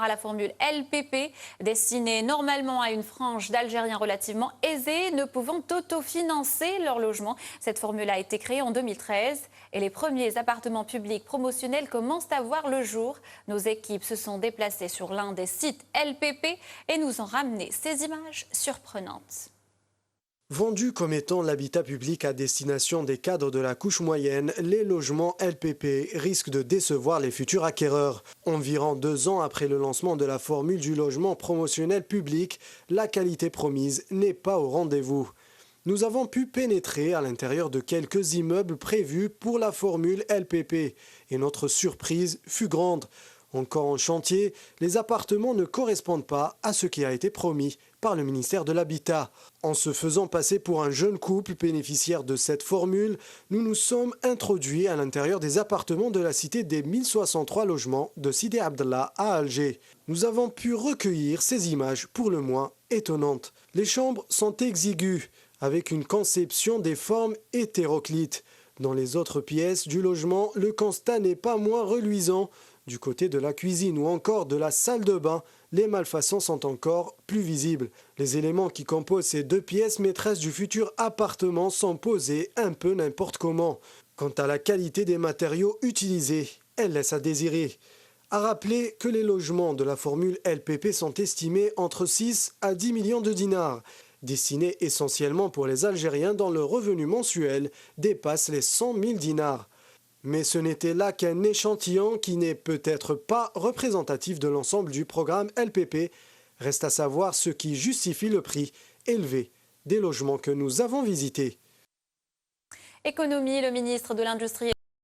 à la formule LPP, destinée normalement à une frange d'Algériens relativement aisés, ne pouvant autofinancer leur logement. Cette formule a été créée en 2013 et les premiers appartements publics promotionnels commencent à voir le jour. Nos équipes se sont déplacées sur l'un des sites LPP et nous ont ramené ces images surprenantes. Vendus comme étant l'habitat public à destination des cadres de la couche moyenne, les logements LPP risquent de décevoir les futurs acquéreurs. Environ 2 ans après le lancement de la formule du logement promotionnel public, la qualité promise n'est pas au rendez-vous. Nous avons pu pénétrer à l'intérieur de quelques immeubles prévus pour la formule LPP et notre surprise fut grande. Encore en chantier, les appartements ne correspondent pas à ce qui a été promis par le ministère de l'Habitat. En se faisant passer pour un jeune couple bénéficiaire de cette formule, nous nous sommes introduits à l'intérieur des appartements de la cité des 1063 logements de Sidi Abdallah à Alger. Nous avons pu recueillir ces images pour le moins étonnantes. Les chambres sont exiguës, avec une conception des formes hétéroclites. Dans les autres pièces du logement, le constat n'est pas moins reluisant. Du côté de la cuisine ou encore de la salle de bain, les malfaçons sont encore plus visibles. Les éléments qui composent ces 2 pièces maîtresses du futur appartement sont posés un peu n'importe comment. Quant à la qualité des matériaux utilisés, elle laisse à désirer. À rappeler que les logements de la formule LPP sont estimés entre 6 à 10 millions de dinars, destinés essentiellement pour les Algériens dont le revenu mensuel dépasse les 100 000 dinars. Mais ce n'était là qu'un échantillon qui n'est peut-être pas représentatif de l'ensemble du programme LPP. Reste à savoir ce qui justifie le prix élevé des logements que nous avons visités. Économie, le ministre de l'Industrie